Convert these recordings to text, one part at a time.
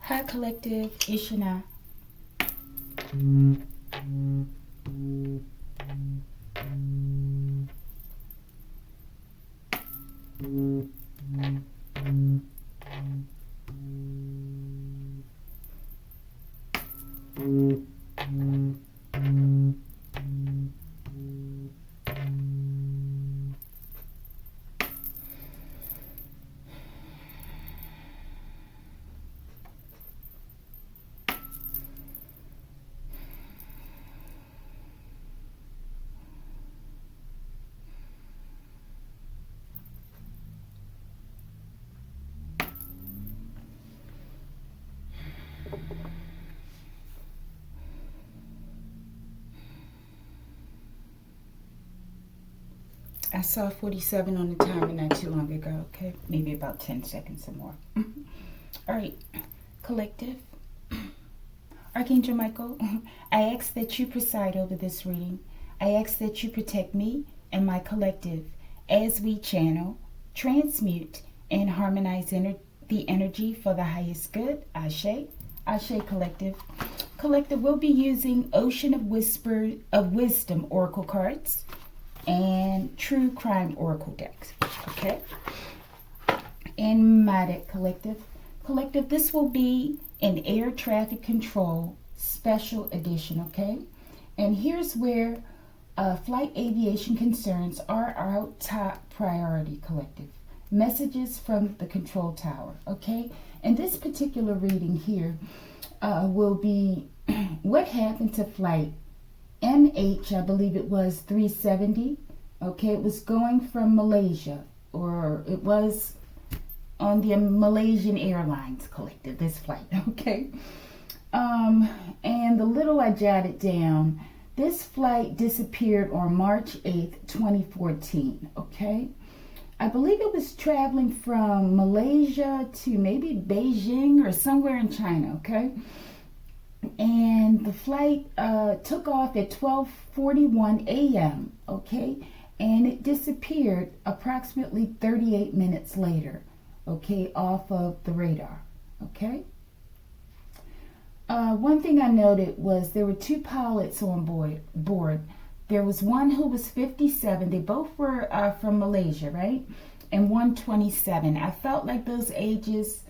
Hi, Collective. Ishana. I saw 47 on the timer not too long ago, okay? Maybe about 10 seconds or more. All right, Collective. Archangel Michael, I ask that you preside over this reading. I ask that you protect me and my collective as we channel, transmute, and harmonize the energy for the highest good. Ashe. Ashe, Collective. Collective, we'll be using Ocean of Wisdom Oracle cards and True Crime Oracle decks. Okay? And my deck, Collective. Collective, this will be an air traffic control special edition, okay? And here's where flight aviation concerns are our top priority, Collective. Messages from the control tower, okay? And this particular reading here will be what happened to flight MH, I believe it was 370, okay? It was going from Malaysia, or it was on the Malaysian Airlines, Collective, this flight, okay? And the little I jotted down, this flight disappeared on March 8th, 2014, okay? I believe it was traveling from Malaysia to maybe Beijing or somewhere in China, okay? And the flight took off at 12:41 a.m., okay? And it disappeared approximately 38 minutes later, okay, off of the radar, okay? One thing I noted was there were two pilots on board. There was one who was 57. They both were from Malaysia, right? And 127. I felt like those ages,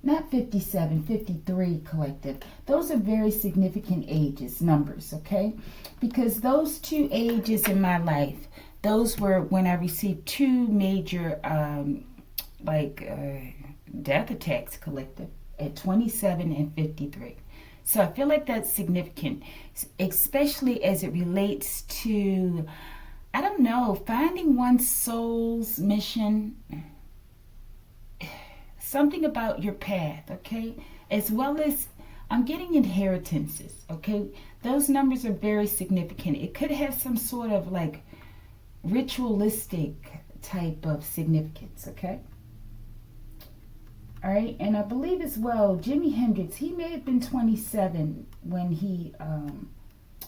not 57, 53, Collective. Those are very significant ages, numbers, okay? Because those two ages in my life, those were when I received two major, death attacks, Collective, at 27 and 53. So I feel like that's significant, especially as it relates to, I don't know, finding one's soul's mission, something about your path, okay? As well as I'm getting inheritances, okay? Those numbers are very significant. It could have some sort of like ritualistic type of significance, okay? All right, and I believe as well, Jimi Hendrix, he may have been 27 when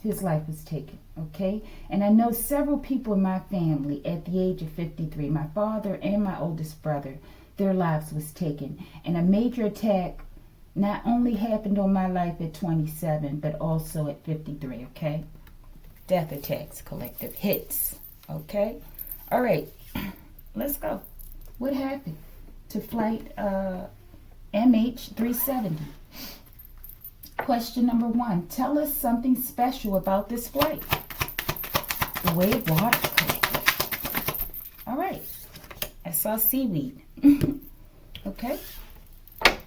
his life was taken, okay? And I know several people in my family at the age of 53, my father and my oldest brother, their lives was taken. And a major attack not only happened on my life at 27, but also at 53, okay? Death attacks, Collective, hits, okay? All right, let's go. What happened to flight MH370? Question number 1. Tell us something special about this flight. The way of water, Collective. All right. I saw seaweed. Okay.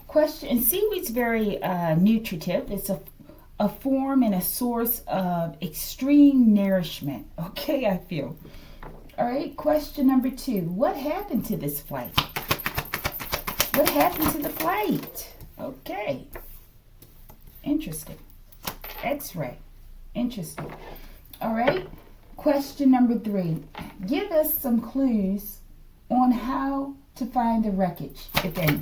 Question, and seaweed's very nutritive. It's a form and a source of extreme nourishment. Okay, I feel. All right. Question number 2. What happened to this flight? What happened to the flight? Okay. Interesting. X-ray. Interesting. All right. Question number 3. Give us some clues on how to find the wreckage, if any.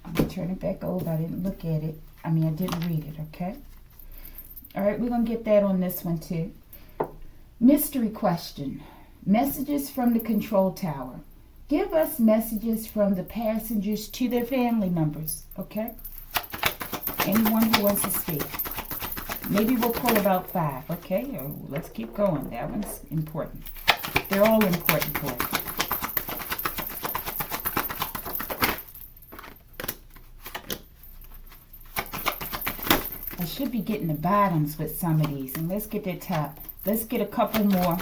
I'm going to turn it back over. I didn't look at it. I didn't read it, okay? All right, we're going to get that on this one, too. Mystery question. Messages from the control tower. Give us messages from the passengers to their family members, okay? Anyone who wants to speak. Maybe we'll pull about 5, okay? Or let's keep going. That one's important. They're all important for us. I should be getting the bottoms with some of these. And let's get that top. Let's get a couple more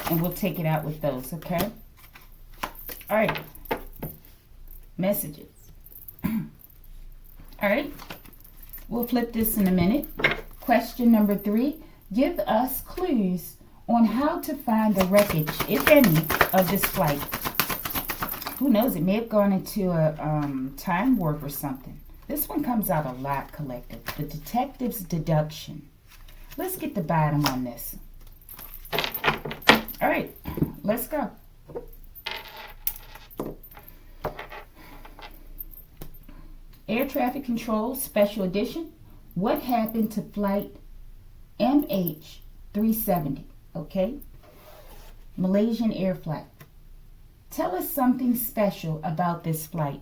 and we'll take it out with those, okay? All right. Messages. All right. We'll flip this in a minute. Question number 3. Give us clues on how to find the wreckage, if any, of this flight. Who knows? It may have gone into a time warp or something. This one comes out a lot, collective. The detective's deduction. Let's get the bottom on this. All right, let's go. Air traffic control, special edition. What happened to flight MH370? Okay, Malaysian air flight. Tell us something special about this flight.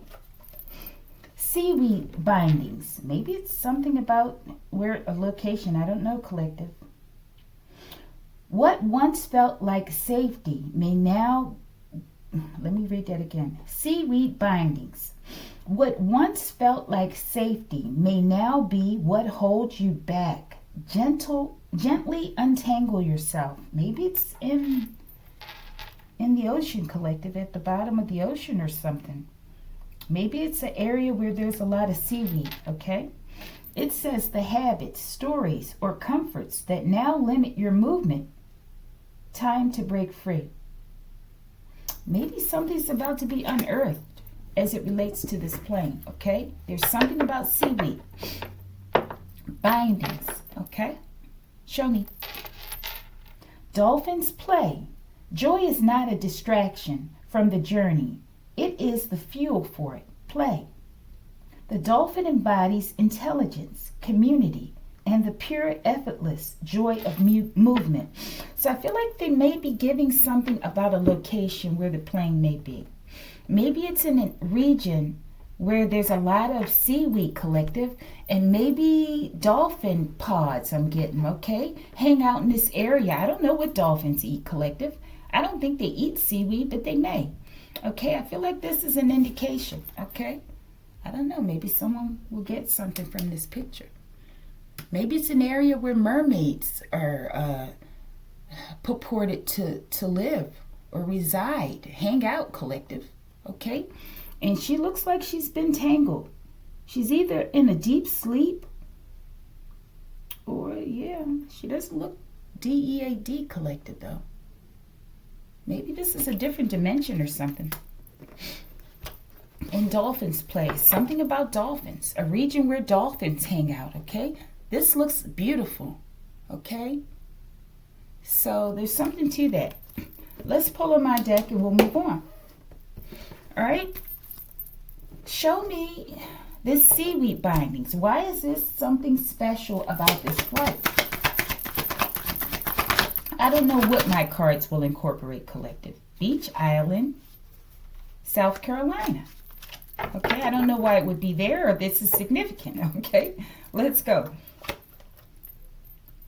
Seaweed bindings. Maybe it's something about where a location. I don't know, collective. What once felt like safety may now... Let me read that again. Seaweed bindings. What once felt like safety may now be what holds you back. Gently untangle yourself. Maybe it's in the ocean, collective, at the bottom of the ocean or something. Maybe it's an area where there's a lot of seaweed, okay? It says the habits, stories, or comforts that now limit your movement. Time to break free. Maybe something's about to be unearthed as it relates to this plane, okay? There's something about seaweed. Bindings, okay? Show me. Dolphins play. Joy is not a distraction from the journey. It is the fuel for it. Play. The dolphin embodies intelligence, community, and the pure, effortless joy of movement. So I feel like they may be giving something about a location where the plane may be. Maybe it's in a region where there's a lot of seaweed, collective, and maybe dolphin pods I'm getting, okay? Hang out in this area. I don't know what dolphins eat, collective. I don't think they eat seaweed, but they may. Okay, I feel like this is an indication, okay? I don't know, maybe someone will get something from this picture. Maybe it's an area where mermaids are purported to live or reside, hang out, collective, okay? And she looks like she's been tangled. She's either in a deep sleep or, yeah, she doesn't look DEAD, collective, though. Maybe this is a different dimension or something. In dolphins play, something about dolphins, a region where dolphins hang out, okay? This looks beautiful, okay? So there's something to that. Let's pull on my deck and we'll move on. All right? Show me this seaweed bindings. Why is this something special about this flight? I don't know what my cards will incorporate, collective. Beach Island, South Carolina. Okay, I don't know why it would be there or this is significant. Okay, let's go.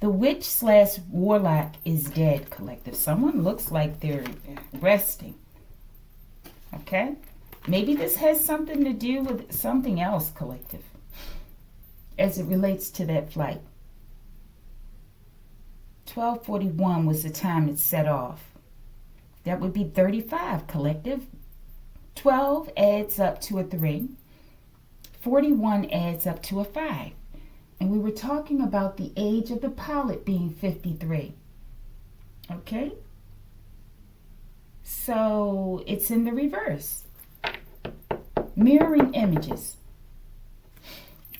The witch/warlock is dead, collective. Someone looks like they're resting. Okay, maybe this has something to do with something else, collective, as it relates to that flight. 12:41 was the time it set off. That would be 35, collective. 12 adds up to a 3. 41 adds up to a 5. And we were talking about the age of the pilot being 53. Okay? So it's in the reverse. Mirroring images.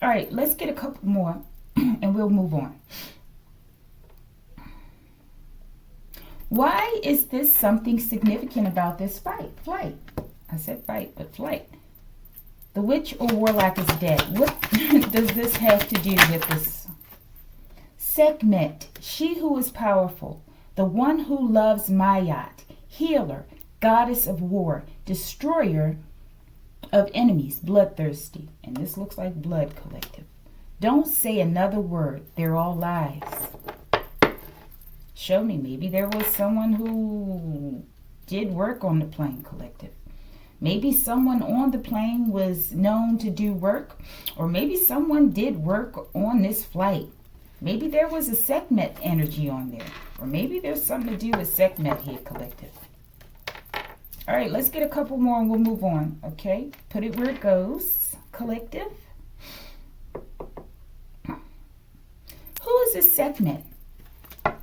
All right, let's get a couple more and we'll move on. Why is this something significant about this flight? I said fight, but flight. The witch or warlock is dead. What does this have to do with this? Segment, she who is powerful, the one who loves Mayat, healer, goddess of war, destroyer of enemies, bloodthirsty. And this looks like blood, collective. Don't say another word. They're all lies. Show me. Maybe there was someone who did work on the plane, collective. Maybe someone on the plane was known to do work, or maybe someone did work on this flight. Maybe there was a Sekhmet energy on there, or maybe there's something to do with Sekhmet here, collective. All right, let's get a couple more and we'll move on, okay? Put it where it goes, collective. Who is this Sekhmet?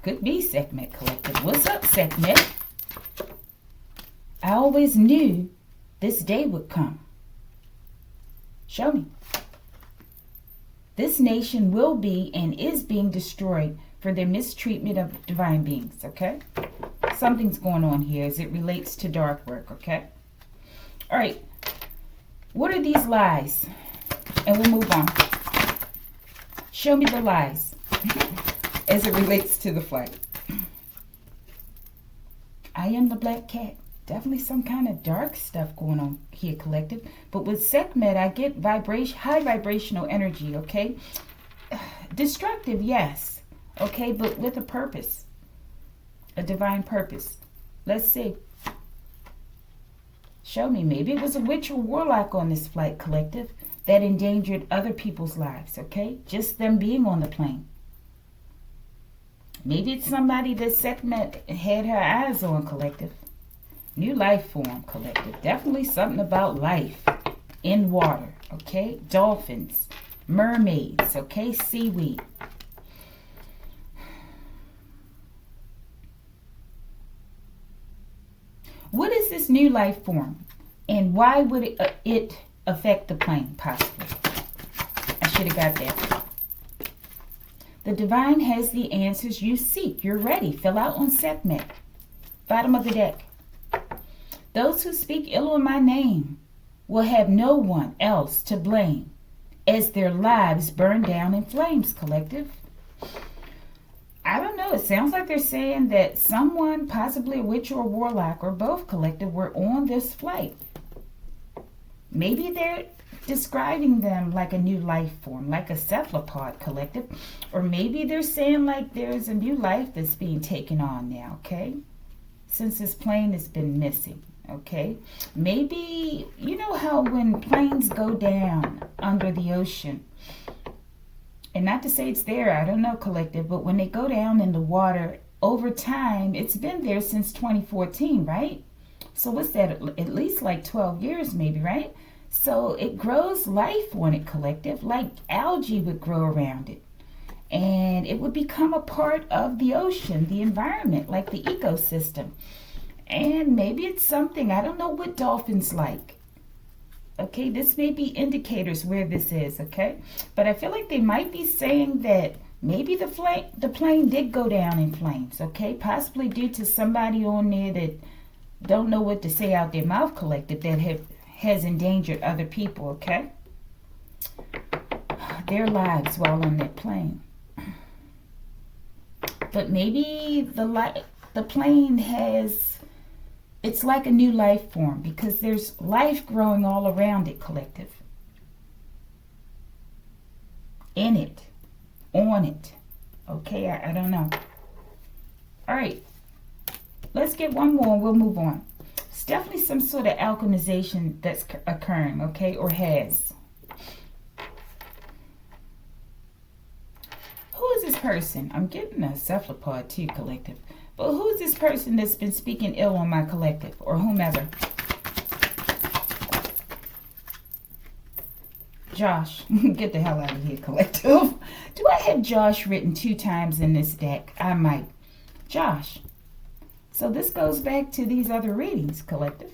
Could be Sekhmet, collective. What's up, Sekhmet? I always knew this day would come. Show me. This nation will be and is being destroyed for their mistreatment of divine beings, okay? Something's going on here as it relates to dark work, okay? All right. What are these lies? And we'll move on. Show me the lies as it relates to the flight. I am the black cat. Definitely some kind of dark stuff going on here, collective. But with Sekhmet, I get high vibrational energy, okay? Destructive, yes. Okay, but with a purpose. A divine purpose. Let's see. Show me. Maybe it was a witch or warlock on this flight, collective, that endangered other people's lives, okay? Just them being on the plane. Maybe it's somebody that Sekhmet had her eyes on, collective. New life form, collective. Definitely something about life in water, okay? Dolphins, mermaids, okay? Seaweed. What is this new life form? And why would it affect the plane, possibly? I should have got that. The divine has the answers you seek. You're ready. Fill out on Sekhmet. Bottom of the deck. Those who speak ill of my name will have no one else to blame as their lives burn down in flames, collective. I don't know. It sounds like they're saying that someone, possibly a witch or a warlock, or both, collective, were on this flight. Maybe they're describing them like a new life form, like a cephalopod, collective. Or maybe they're saying like there's a new life that's being taken on now, okay? Since this plane has been missing. Okay, maybe, you know how when planes go down under the ocean, and not to say it's there, I don't know, collective, but when they go down in the water, over time, it's been there since 2014, right? So what's that, at least like 12 years maybe, right? So it grows life on it, collective, like algae would grow around it. And it would become a part of the ocean, the environment, like the ecosystem. And maybe it's something, I don't know what dolphins like. Okay, this may be indicators where this is, okay? But I feel like they might be saying that maybe the plane did go down in flames, okay? Possibly due to somebody on there that don't know what to say out their mouth, collective, that has endangered other people, okay? Their lives while on that plane. But maybe the plane has... It's like a new life form because there's life growing all around it, collective. In it. On it. Okay, I don't know. All right. Let's get one more and we'll move on. It's definitely some sort of alchemization that's occurring, okay, or has. Who is this person? I'm getting a cephalopod too, collective. But who's this person that's been speaking ill on my collective or whomever? Josh. Get the hell out of here, collective. Do I have Josh written 2 times in this deck? I might. Josh. So this goes back to these other readings, collective.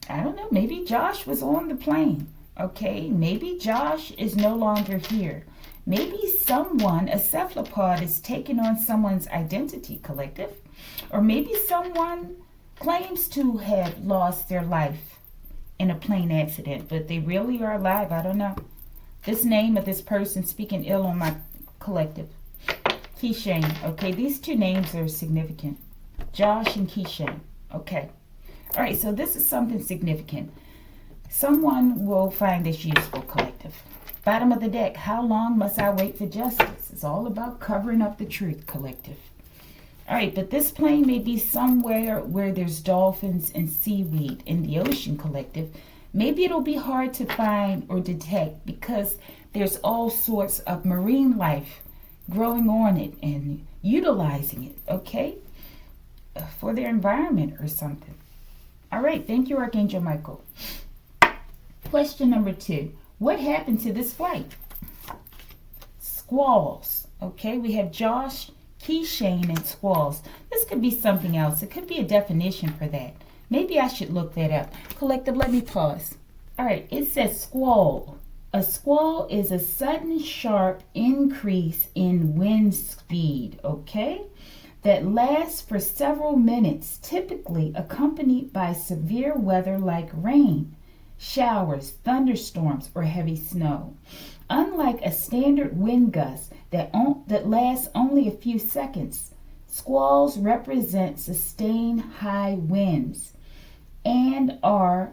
I don't know. Maybe Josh was on the plane. Okay. Maybe Josh is no longer here. Maybe someone, a cephalopod, is taking on someone's identity, collective. Or maybe someone claims to have lost their life in a plane accident, but they really are alive. I don't know. This name of this person speaking ill on my collective. Keishane. Okay, these 2 names are significant. Josh and Keishane. Okay. All right, so this is something significant. Someone will find this useful, collective. Bottom of the deck, how long must I wait for justice? It's all about covering up the truth, collective. All right, but this plane may be somewhere where there's dolphins and seaweed in the ocean, collective. Maybe it'll be hard to find or detect because there's all sorts of marine life growing on it and utilizing it, okay, for their environment or something. All right, thank you, Archangel Michael. Question number 2. What happened to this flight? Squalls. Okay, we have Josh, Keyshane, and squalls. This could be something else. It could be a definition for that. Maybe I should look that up. Collective, let me pause. All right, it says squall. A squall is a sudden sharp increase in wind speed, okay, that lasts for several minutes, typically accompanied by severe weather like rain, showers, thunderstorms, or heavy snow. Unlike a standard wind gust that lasts only a few seconds, squalls represent sustained high winds and are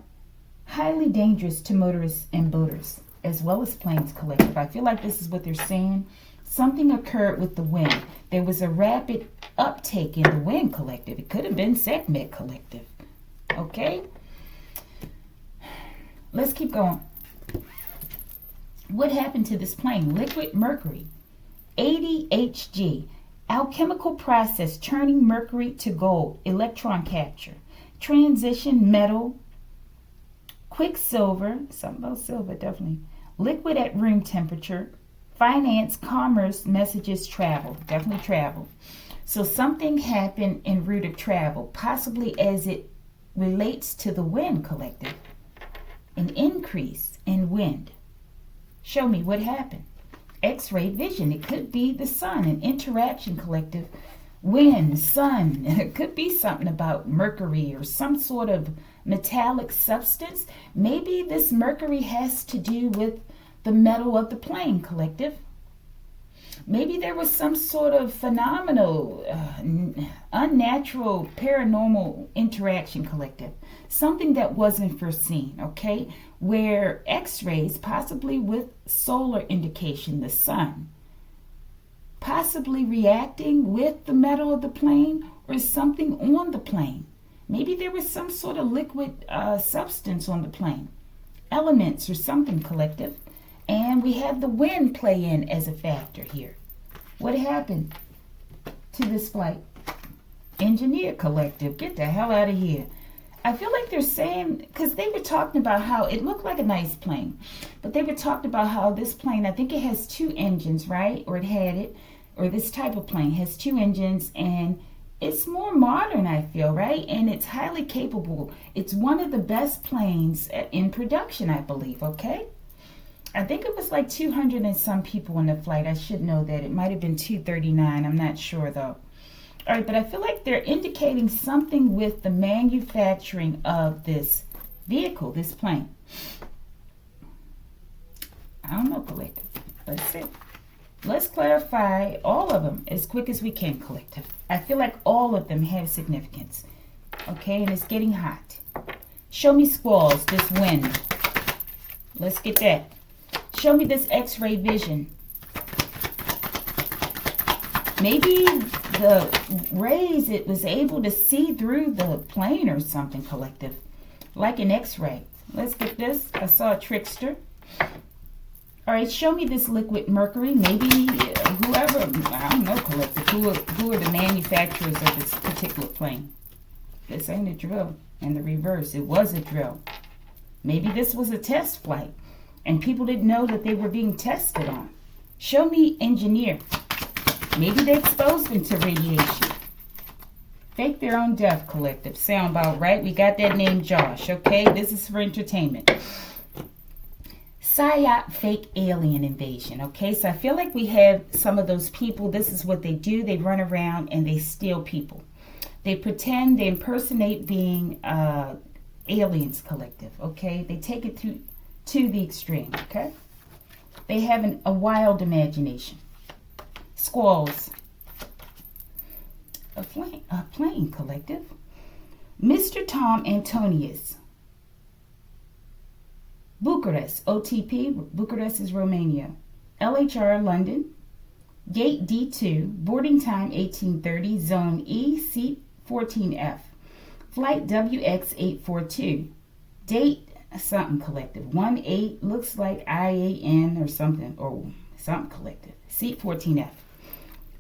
highly dangerous to motorists and boaters, as well as planes, collective. I feel like this is what they're saying. Something occurred with the wind. There was a rapid uptake in the wind, collective. It could have been Sekhmet, collective. Okay? Let's keep going. What happened to this plane? Liquid mercury. ADHG. Alchemical process turning mercury to gold. Electron capture. Transition metal. Quicksilver. Something about silver, definitely. Liquid at room temperature. Finance, commerce, messages, travel. Definitely travel. So something happened en route of travel, possibly as it relates to the wind, collective. An increase in wind. Show me what happened. X-ray vision. It could be the sun, an interaction, collective. Wind, sun. It could be something about mercury or some sort of metallic substance. Maybe this mercury has to do with the metal of the plane, collective. Maybe there was some sort of phenomenal, unnatural, paranormal interaction, collective. Something that wasn't foreseen, okay? Where X-rays, possibly with solar indication, the sun, possibly reacting with the metal of the plane or something on the plane. Maybe there was some sort of liquid substance on the plane. Elements or something, collective. And we have the wind play in as a factor here. What happened to this flight? Engineer, collective. Get the hell out of here. I feel like they're saying, because they were talking about how it looked like a nice plane, but they were talking about how this plane, I think it has 2 engines, right? Or it had it, or this type of plane has 2 engines, and it's more modern, I feel, right? And it's highly capable. It's one of the best planes in production, I believe, okay? I think it was like 200 and some people on the flight. I should know that. It might have been 239. I'm not sure, though. All right, but I feel like they're indicating something with the manufacturing of this vehicle, this plane. I don't know, collective. Let's see. Let's clarify all of them as quick as we can, collective. I feel like all of them have significance. Okay, and it's getting hot. Show me squalls, this wind. Let's get that. Show me this X-ray vision. Maybe the rays, it was able to see through the plane or something, collective. Like an X-ray. Let's get this. I saw a trickster. All right, show me this liquid mercury. Maybe whoever, I don't know, collective. Who are the manufacturers of this particular plane? This ain't a drill. And the reverse, it was a drill. Maybe this was a test flight. And people didn't know that they were being tested on. Show me engineer. Maybe they exposed them to radiation. Fake their own death, collective. Sound about right? We got that name Josh, okay? This is for entertainment. PSYOP, fake alien invasion, okay? So I feel like we have some of those people. This is what they do. They run around and they steal people. They pretend, they impersonate being aliens, collective, okay? They take it to the extreme, okay? They have a wild imagination. Squalls. A plane, collective. Mr. Tom Antonius, Bucharest, OTP, Bucharest is Romania. LHR, London. Gate D2, boarding time 1830, Zone E, seat 14F. Flight WX842. Date something collective. 18, looks like IAN or something collective. Seat 14F.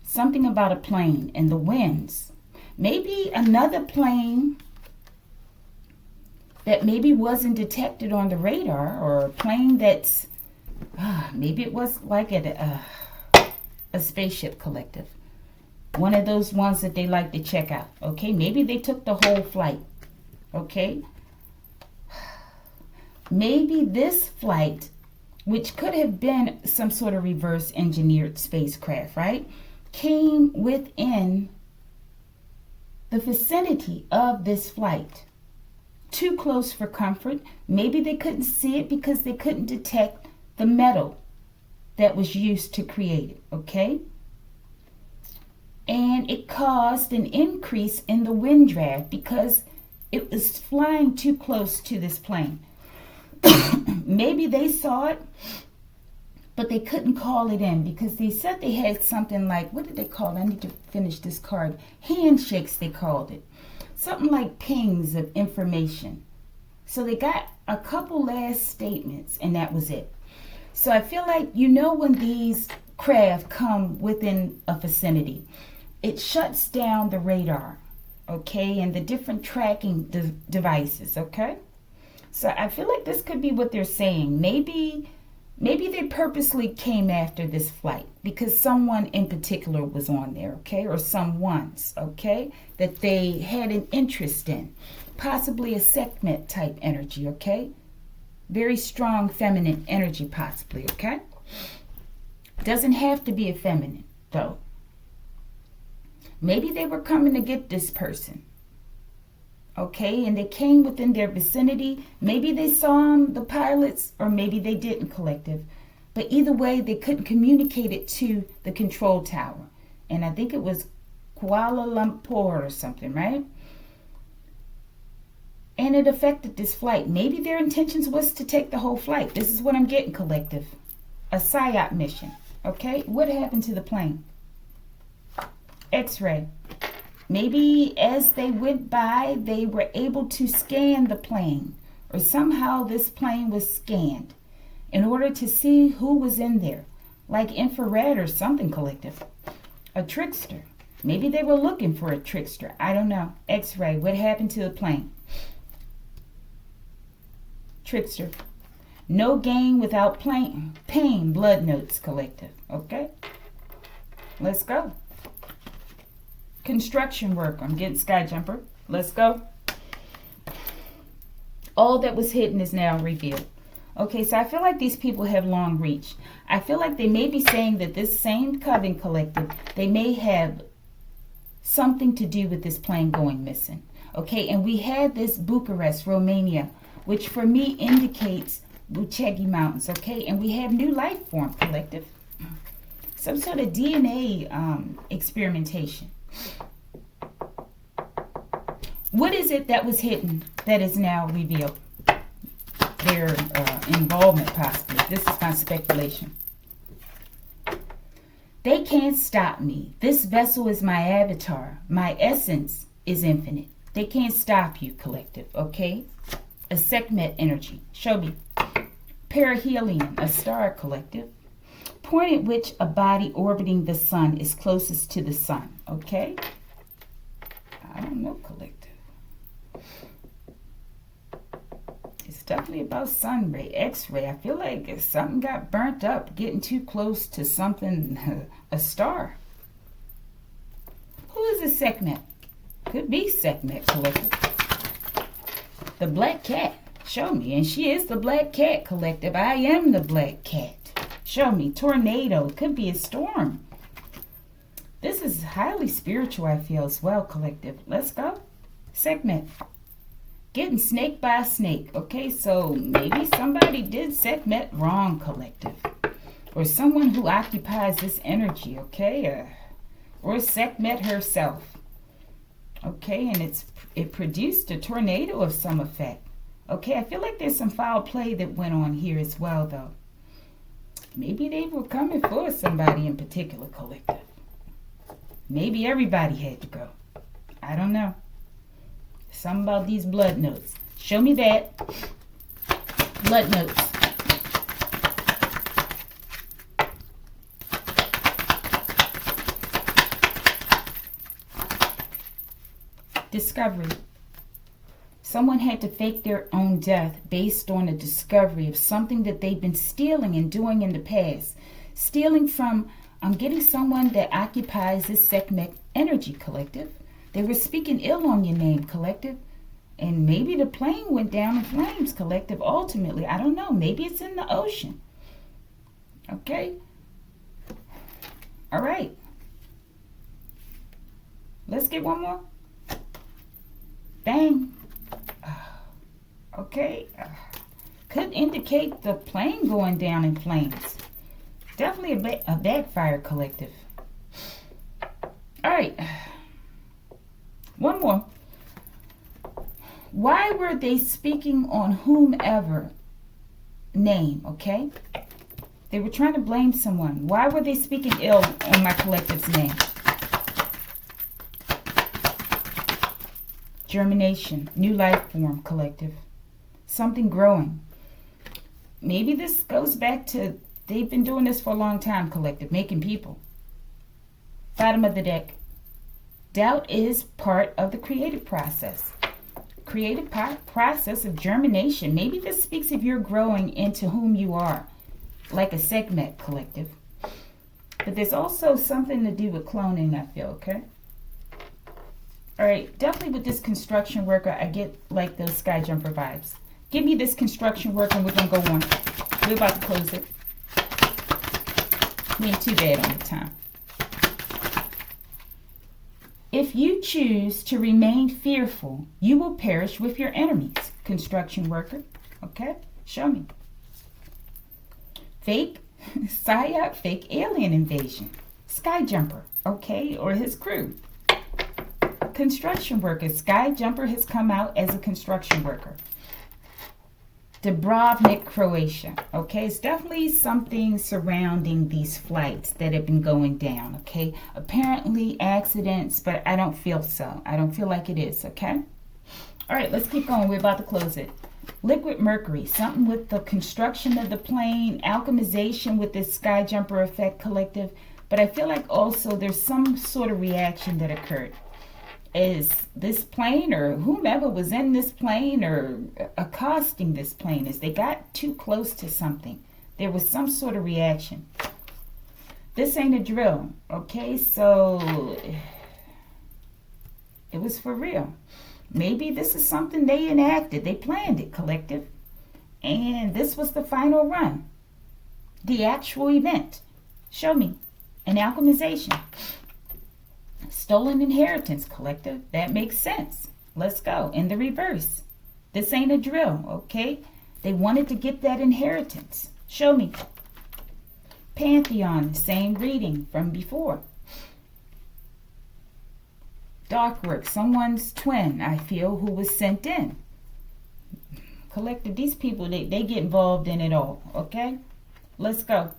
Something about a plane and the winds. Maybe another plane that maybe wasn't detected on the radar, or a plane that's maybe it was like a spaceship collective. One of those ones that they like to check out. Okay, maybe they took the whole flight. Okay, maybe this flight, which could have been some sort of reverse engineered spacecraft, right, came within the vicinity of this flight. Too close for comfort. Maybe they couldn't see it because they couldn't detect the metal that was used to create it, okay? And it caused an increase in the wind draft because it was flying too close to this plane. Maybe they saw it, but they couldn't call it in because they said they had something like, what did they call it? I need to finish this card. Handshakes, they called it. Something like pings of information. So they got a couple last statements and that was it. So I feel like, when these craft come within a vicinity, it shuts down the radar, okay, and the different tracking devices, okay? So I feel like this could be what they're saying. Maybe they purposely came after this flight because someone in particular was on there, okay, or someone's, okay, that they had an interest in, possibly a Sekhmet type energy, okay? Very strong feminine energy possibly, okay? Doesn't have to be a feminine, though. Maybe they were coming to get this person, okay? And they came within their vicinity. Maybe they saw the pilots, or maybe they didn't, collective. But either way, they couldn't communicate it to the control tower. And I think it was Kuala Lumpur or something, right? And it affected this flight. Maybe their intentions was to take the whole flight. This is what I'm getting, collective. A PSYOP mission. Okay? What happened to the plane? X-ray. Maybe as they went by, they were able to scan the plane. Or somehow this plane was scanned in order to see who was in there. Like infrared or something, collective. A trickster. Maybe they were looking for a trickster. I don't know. X-ray. What happened to the plane? Trickster. No gain without pain. Blood notes, collective. Okay? Let's go. Construction work. I'm getting Sky Jumper. Let's go. All that was hidden is now revealed. Okay, so I feel like these people have long reach. I feel like they may be saying that this same Coven collective, they may have something to do with this plane going missing. Okay, and we had this Bucharest, Romania, which for me indicates Buchegi Mountains, okay? And we have new life form, collective. Some sort of DNA experimentation. What is it that was hidden that is now revealed? Their involvement, possibly. This is my speculation. They can't stop me. This vessel is my avatar. My essence is infinite. They can't stop you, collective, okay? A Sekhmet energy. Show me. Perihelion, a star, collective. Point at which a body orbiting the sun is closest to the sun. Okay? I don't know, collective. It's definitely about sun ray, X-ray. I feel like something got burnt up, getting too close to something, a star. Who is a Sekhmet? Could be Sekhmet, collective. The black cat. Show me. And she is the black cat, collective. I am the black cat. Show me. Tornado. It could be a storm. This is highly spiritual, I feel, as well, collective. Let's go. Sekhmet. Getting snaked by a snake. Okay, so maybe somebody did Sekhmet wrong, collective. Or someone who occupies this energy, okay? Or Sekhmet herself. Okay, and it produced a tornado of some effect. Okay, I feel like there's some foul play that went on here as well, though. Maybe they were coming for somebody in particular, collective. Maybe everybody had to go. I don't know. Something about these blood notes. Show me that. Blood notes. Discovery. Someone had to fake their own death based on a discovery of something that they've been stealing and doing in the past. Stealing from, I'm getting someone that occupies this segment energy, collective. They were speaking ill on your name, collective. And maybe the plane went down in flames, collective, ultimately. I don't know. Maybe it's in the ocean. Okay? All right. Let's get one more. Bang. Okay. Could indicate the plane going down in flames. Definitely a backfire, collective. All right. One more. Why were they speaking on whomever name, okay? They were trying to blame someone. Why were they speaking ill on my collective's name? Germination, new life form, collective. Something growing. Maybe this goes back to, they've been doing this for a long time, collective, making people. Bottom of the deck. Doubt is part of the creative process. Creative process of germination. Maybe this speaks of your growing into whom you are, like a segment, collective. But there's also something to do with cloning, I feel, okay? All right, definitely with this construction worker, I get like those sky jumper vibes. Give me this construction worker and we're going to go on. We're about to close it. We ain't too bad on the time. If you choose to remain fearful, you will perish with your enemies. Construction worker. Okay, show me. Fake psyop, fake alien invasion. Sky jumper, okay, or his crew. Construction worker. Sky jumper has come out as a construction worker. Dubrovnik, Croatia. Okay, it's definitely something surrounding these flights that have been going down. Okay, apparently accidents, but I don't feel so. I don't feel like it is. Okay, all right, let's keep going. We're about to close it. Liquid mercury, something with the construction of the plane, alchemization with this sky jumper effect, collective. But I feel like also there's some sort of reaction that occurred. Is this plane or whomever was in this plane or accosting this plane, as they got too close to something, there was some sort of reaction. This ain't a drill, okay? So it was for real. Maybe this is something they enacted. They planned it, collective. And this was the final run. The actual event. Show me. An alchemization. Stolen inheritance, collective. That makes sense. Let's go. In the reverse. This ain't a drill, okay? They wanted to get that inheritance. Show me. Pantheon, same reading from before. Darkwork, someone's twin, I feel, who was sent in. Collective, these people, they get involved in it all, okay? Let's go.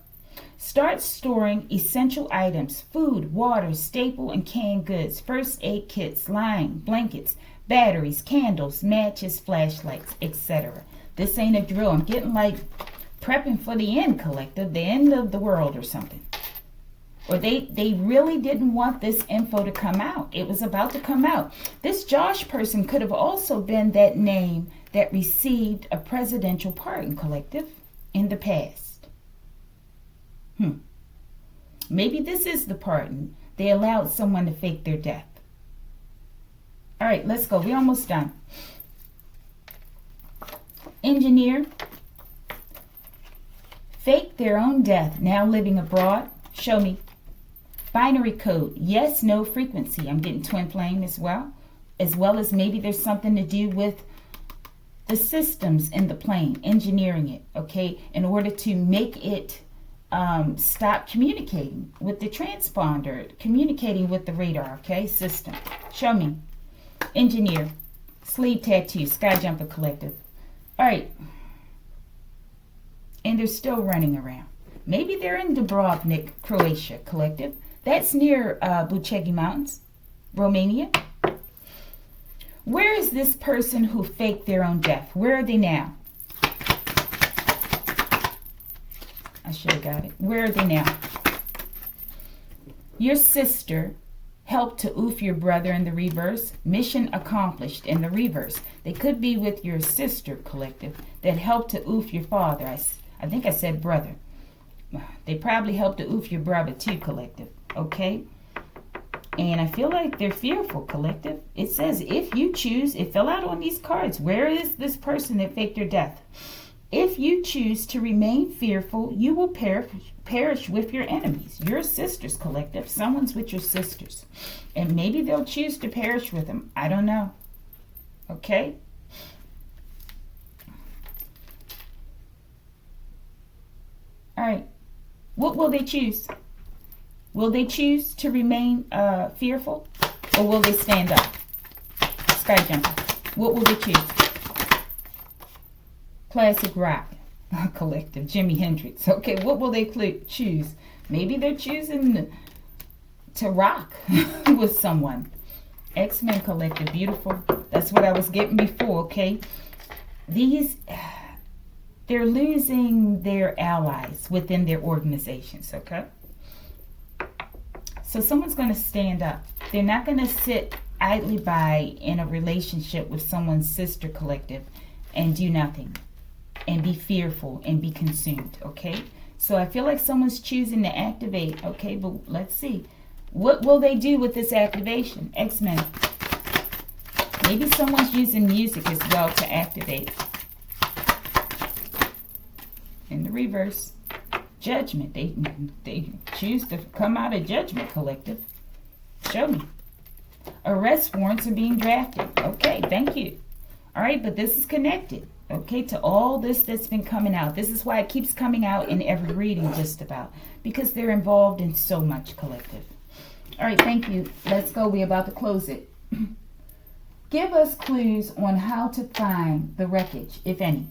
Start storing essential items, food, water, staple and canned goods, first aid kits, line, blankets, batteries, candles, matches, flashlights, etc. This ain't a drill. I'm getting like prepping for the end, collective, the end of the world or something. Or they really didn't want this info to come out. It was about to come out. This Josh person could have also been that name that received a presidential pardon, collective, in the past. Maybe this is the pardon. They allowed someone to fake their death. All right, let's go. We're almost done. Engineer. Fake their own death, now living abroad. Show me. Binary code. Yes, no frequency. I'm getting twin flame as well as maybe there's something to do with the systems in the plane, engineering it, okay, in order to make it stop communicating with the transponder, communicating with the radar, okay, system. Show me. Engineer, sleeve tattoo, sky jumper collective. All right. And they're still running around. Maybe they're in Dubrovnik, Croatia collective. That's near Bucegi Mountains, Romania. Where is this person who faked their own death? Where are they now? I should have got it. Where are they now? Your sister helped to oof your brother in the reverse. Mission accomplished in the reverse. They could be with your sister collective that helped to oof your father. I think I said brother. They probably helped to oof your brother too collective. Okay? And I feel like they're fearful collective. It says if you choose, it fell out on these cards. Where is this person that faked their death? If you choose to remain fearful, you will perish with your enemies. Your sisters collective. Someone's with your sisters. And maybe they'll choose to perish with them. I don't know. Okay? All right. What will they choose? Will they choose to remain fearful? Or will they stand up? Sky jumper. What will they choose? Classic rock collective. Jimi Hendrix. Okay, what will they choose? Maybe they're choosing to rock with someone. X-Men collective. Beautiful. That's what I was getting before, okay? They're losing their allies within their organizations, okay? So someone's going to stand up. They're not going to sit idly by in a relationship with someone's sister collective and do nothing and be fearful and be consumed, okay? So I feel like someone's choosing to activate, okay? But let's see. What will they do with this activation? X-Men. Maybe someone's using music as well to activate. In the reverse. Judgment. They choose to come out of judgment collective. Show me. Arrest warrants are being drafted. Okay, thank you. All right, but this is connected, okay, to all this that's been coming out. This is why it keeps coming out in every reading just about, because they're involved in so much collective. All right, thank you. Let's go. We're about to close it. Give us clues on how to find the wreckage, if any.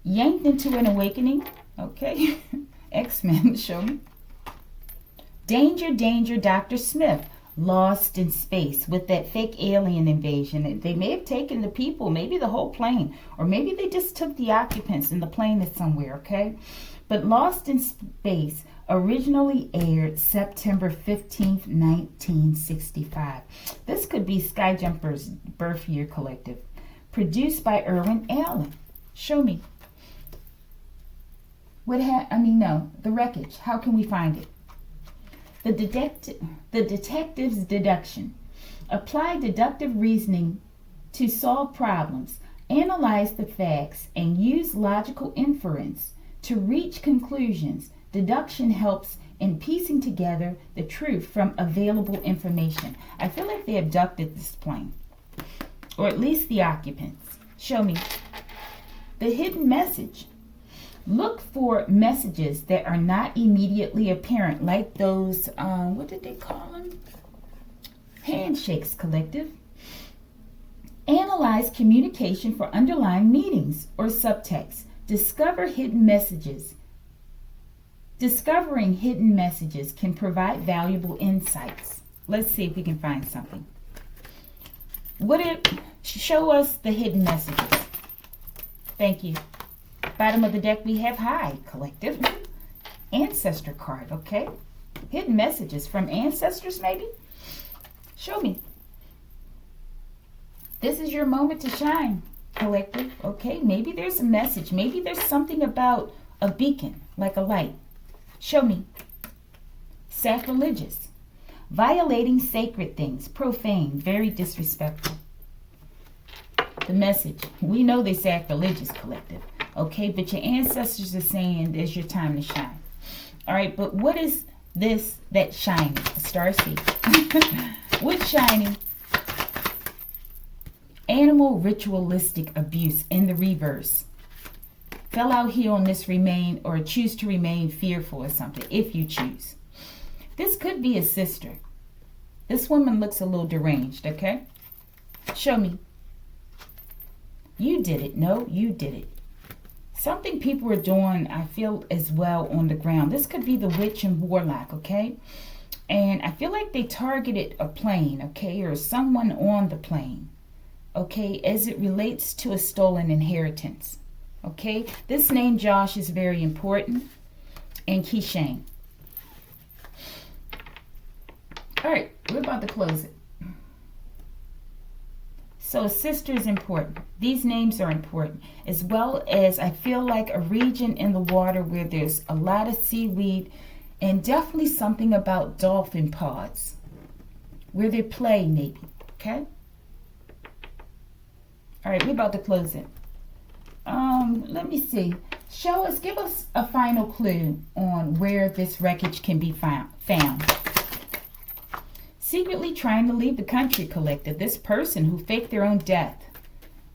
Yanked into an awakening. Okay. X-Men, show me. Danger, danger, Dr. Smith. Lost in space with that fake alien invasion. They may have taken the people, maybe the whole plane, or maybe they just took the occupants and the plane is somewhere, okay? But Lost in Space originally aired September 15th, 1965. This could be Skyjumper's birth year collective. Produced by Irwin Allen. Show me. The wreckage. How can we find it? The detective's deduction. Apply deductive reasoning to solve problems, analyze the facts, and use logical inference to reach conclusions. Deduction helps in piecing together the truth from available information. I feel like they abducted this plane, or at least the occupants. Show me. The hidden message. Look for messages that are not immediately apparent, like those, what did they call them? Handshakes collective. Analyze communication for underlying meanings or subtext. Discover hidden messages. Discovering hidden messages can provide valuable insights. Let's see if we can find something. Show us the hidden messages. Thank you. Bottom of the deck, we have hide collective. Ancestor card, okay? Hidden messages from ancestors, maybe? Show me. This is your moment to shine, collective, okay? Maybe there's a message. Maybe there's something about a beacon, like a light. Show me. Sacrilegious. Violating sacred things. Profane. Very disrespectful. The message. We know they're sacrilegious, collective. Okay, but your ancestors are saying there's your time to shine. All right, but what is this that's shining? Starseed. What's shining? Animal ritualistic abuse in the reverse. Fell out here on this remain or choose to remain fearful or something, if you choose. This could be a sister. This woman looks a little deranged, okay? Show me. You did it. No, you did it. Something people are doing, I feel, as well on the ground. This could be the witch and warlock, okay? And I feel like they targeted a plane, okay, or someone on the plane, okay, as it relates to a stolen inheritance, okay? This name, Josh, is very important, and Keishane. All right, we're about to close it. So sister is important. These names are important, as well as I feel like a region in the water where there's a lot of seaweed, and definitely something about dolphin pods, where they play maybe, okay? All right, we're about to close it. Let me see. Show us, give us a final clue on where this wreckage can be found. Secretly trying to leave the country, collective. This person who faked their own death.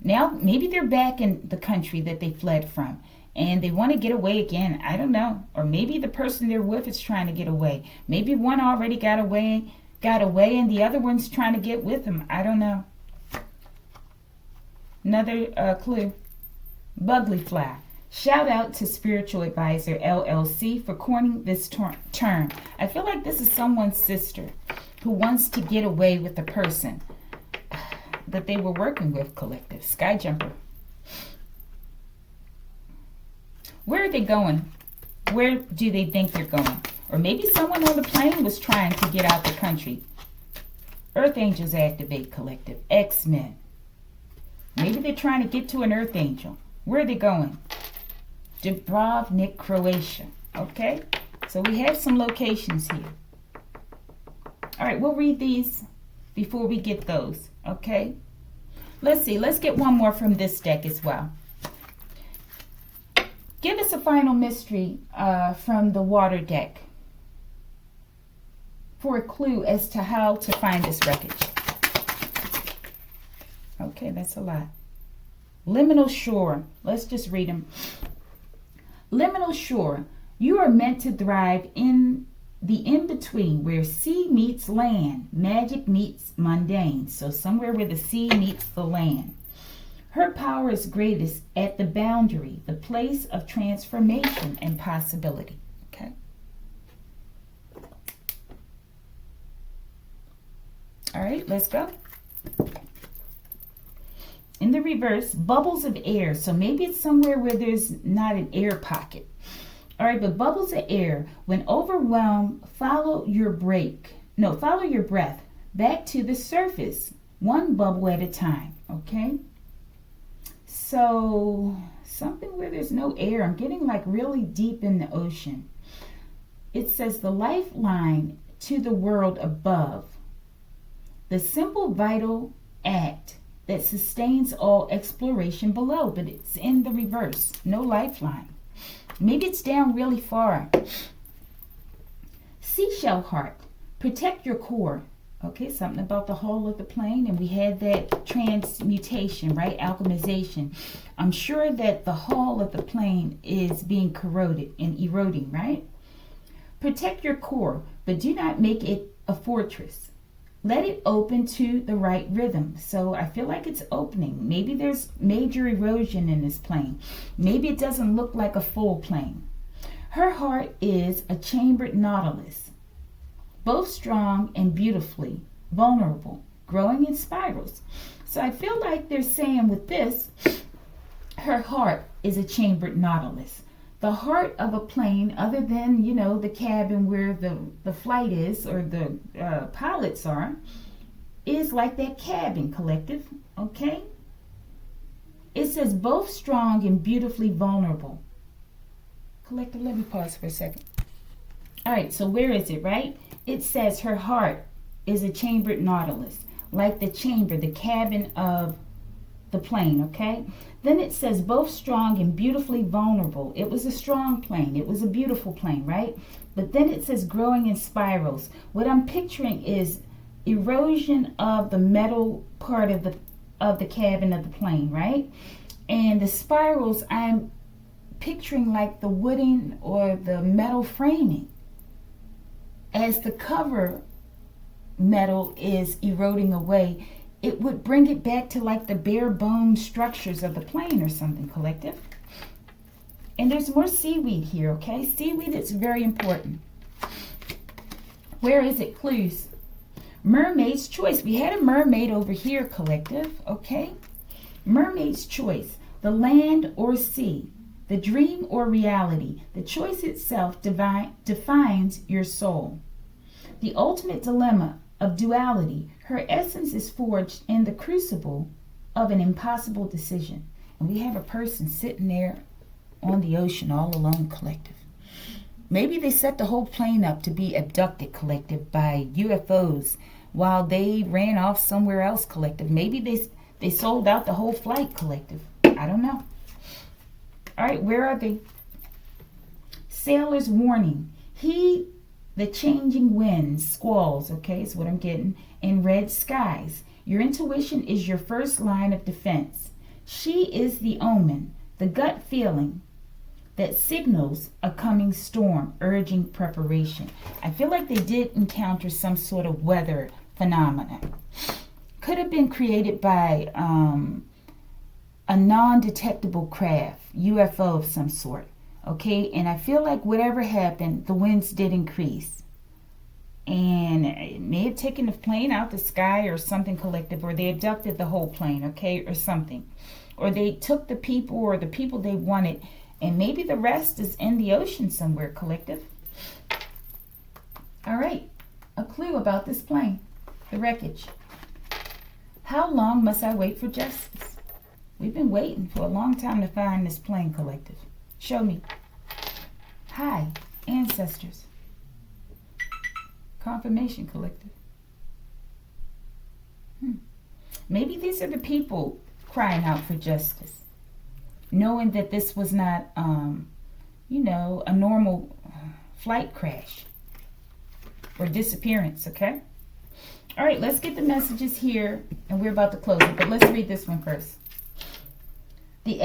Now, maybe they're back in the country that they fled from, and they want to get away again. I don't know. Or maybe the person they're with is trying to get away. Maybe one already got away, and the other one's trying to get with them. I don't know. Another clue. Bugly fly. Shout out to Spiritual Advisor LLC for coining this term. I feel like this is someone's sister who wants to get away with the person that they were working with, collective. Sky jumper. Where are they going? Where do they think they're going? Or maybe someone on the plane was trying to get out the country. Earth Angels activate, collective. X-Men. Maybe they're trying to get to an Earth Angel. Where are they going? Dubrovnik, Croatia. Okay? So we have some locations here. All right, we'll read these before we get those. Okay? Let's see. Let's get one more from this deck as well. Give us a final mystery from the water deck for a clue as to how to find this wreckage. Okay, that's a lot. Liminal shore. Let's just read them. Liminal shore. You are meant to thrive in the in-between where sea meets land, magic meets mundane. So somewhere where the sea meets the land. Her power is greatest at the boundary, the place of transformation and possibility. Okay. All right, let's go. In the reverse, bubbles of air. So maybe it's somewhere where there's not an air pocket. All right, but bubbles of air. When overwhelmed, follow your breath back to the surface, one bubble at a time. Okay. So something where there's no air. I'm getting like really deep in the ocean. It says the lifeline to the world above. The simple vital act that sustains all exploration below, but it's in the reverse. No lifeline. Maybe it's down really far. Seashell heart. Protect your core. Okay, something about the hull of the plane, and we had that transmutation, right? Alchemization. I'm sure that the hull of the plane is being corroded and eroding, right? Protect your core, but do not make it a fortress. Let it open to the right rhythm. So I feel like it's opening. Maybe there's major erosion in this plane. Maybe it doesn't look like a full plane. Her heart is a chambered nautilus, both strong and beautifully vulnerable, growing in spirals. So I feel like they're saying with this, her heart is a chambered nautilus. The heart of a plane, other than, you know, the cabin where the flight is or the pilots are, is like that cabin, collective, okay? It says both strong and beautifully vulnerable. Collective, let me pause for a second. All right, so where is it, right? It says her heart is a chambered nautilus, like the chamber, the cabin of the plane, okay? Then it says both strong and beautifully vulnerable. It was a strong plane. It was a beautiful plane, right? But then it says growing in spirals. What I'm picturing is erosion of the metal part of the cabin of the plane, right? And the spirals, I'm picturing like the wooden or the metal framing as the cover metal is eroding away, it would bring it back to like the bare bone structures of the plane or something, collective. And there's more seaweed here, okay? Seaweed is very important. Where is it? Clues. Mermaid's choice. We had a mermaid over here, collective, okay? Mermaid's choice. The land or sea. The dream or reality. The choice itself defines your soul. The ultimate dilemma of duality. Her essence is forged in the crucible of an impossible decision. And we have a person sitting there on the ocean all alone, collective. Maybe they set the whole plane up to be abducted, collective, by UFOs while they ran off somewhere else, collective. Maybe they sold out the whole flight, collective. I don't know. All right, where are they? Sailor's warning. Heed the changing winds, squalls, okay, is what I'm getting, and red skies. Your intuition is your first line of defense. She is the omen, the gut feeling that signals a coming storm, urging preparation. I feel like they did encounter some sort of weather phenomenon. Could have been created by a non-detectable craft, UFO of some sort. Okay, and I feel like whatever happened, the winds did increase. And it may have taken the plane out the sky or something, collective, or they abducted the whole plane, okay, or something. Or they took the people or the people they wanted, and maybe the rest is in the ocean somewhere, collective. All right, a clue about this plane, the wreckage. How long must I wait for justice? We've been waiting for a long time to find this plane, collective. Show me. Hi, ancestors. Confirmation, collective. Maybe these are the people crying out for justice, knowing that this was not, a normal flight crash or disappearance, okay? All right, let's get the messages here, and we're about to close it, but let's read this one first. The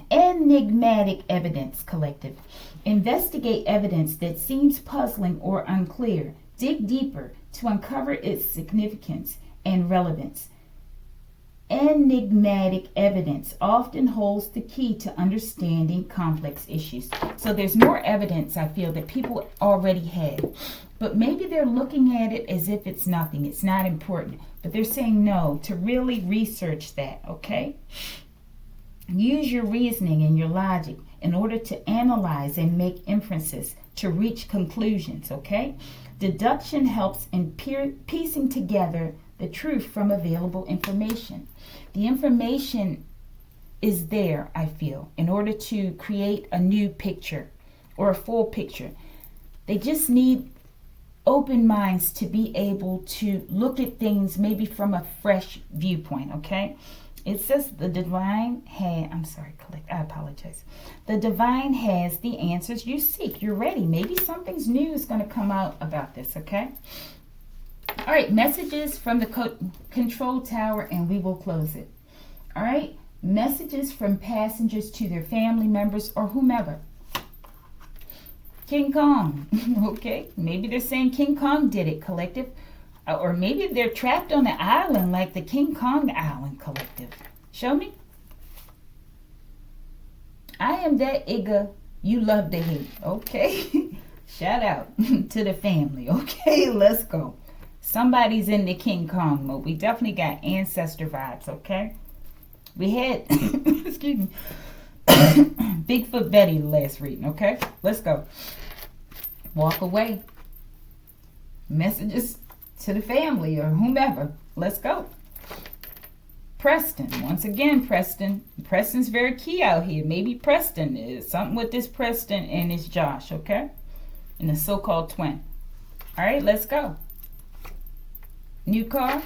enigmatic evidence, collective. Investigate evidence that seems puzzling or unclear. Dig deeper to uncover its significance and relevance. Enigmatic evidence often holds the key to understanding complex issues. So there's more evidence, I feel, that people already have. But maybe they're looking at it as if it's nothing. It's not important. But they're saying no, to really research that, okay? Use your reasoning and your logic in order to analyze and make inferences to reach conclusions, okay? Deduction helps in piecing together the truth from available information. The information is there, I feel, in order to create a new picture or a full picture. They just need open minds to be able to look at things maybe from a fresh viewpoint, okay? It says the divine I apologize. The divine has the answers you seek. You're ready. Maybe something's new is going to come out about this, okay? All right, messages from the control tower, and we will close it. All right, messages from passengers to their family members or whomever. King Kong, okay? Maybe they're saying King Kong did it, collective. Or maybe they're trapped on an island like the King Kong Island, collective. Show me. I am that Igga you love to hate, okay? Shout out to the family, okay? Let's go. Somebody's in the King Kong mode. We definitely got ancestor vibes, okay? We had, excuse me, Bigfoot Betty the last reading, okay? Let's go. Walk away. Messages to the family or whomever. Let's go. Preston. Once again, Preston. Preston's very key out here. Maybe Preston is something with this Preston and it's Josh, okay? And the so-called twin. All right, let's go. New car.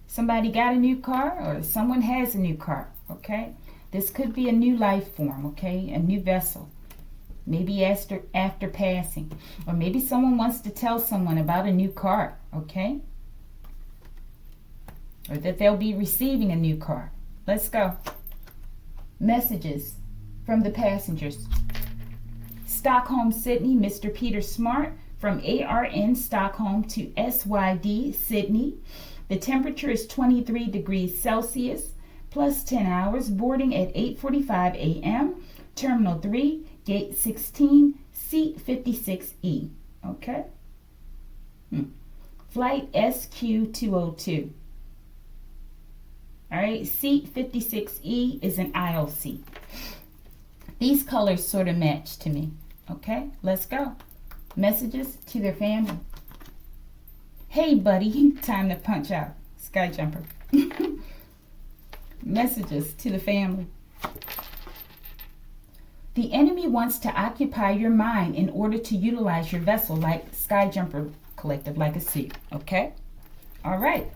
Somebody got a new car or someone has a new car, okay? This could be a new life form, okay? A new vessel. Maybe after passing. Or maybe someone wants to tell someone about a new car, okay? Or that they'll be receiving a new car. Let's go. Messages from the passengers. Stockholm, Sydney, Mr. Peter Smart. from ARN Stockholm to SYD Sydney. The temperature is 23 degrees Celsius, plus 10 hours. Boarding at 8:45 a.m. Terminal 3, Gate 16, Seat 56E. Okay? Flight SQ202. All right, Seat 56E is an aisle seat. These colors sort of match to me. Okay, let's go. Messages to their family. Hey, buddy, time to punch out. Sky jumper. Messages to the family. The enemy wants to occupy your mind in order to utilize your vessel like Sky Jumper Collective, like a suit. Okay? All right.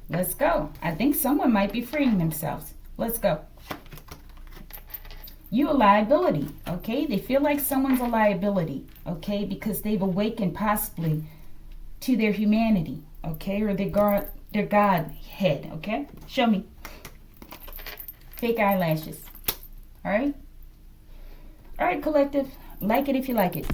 Let's go. I think someone might be freeing themselves. Let's go. You a liability. Okay? They feel like someone's a liability. Okay? Because they've awakened possibly to their humanity. Okay? Or their Godhead. Okay? Show me. Fake eyelashes. All right? All right, collective. Like it if you like it.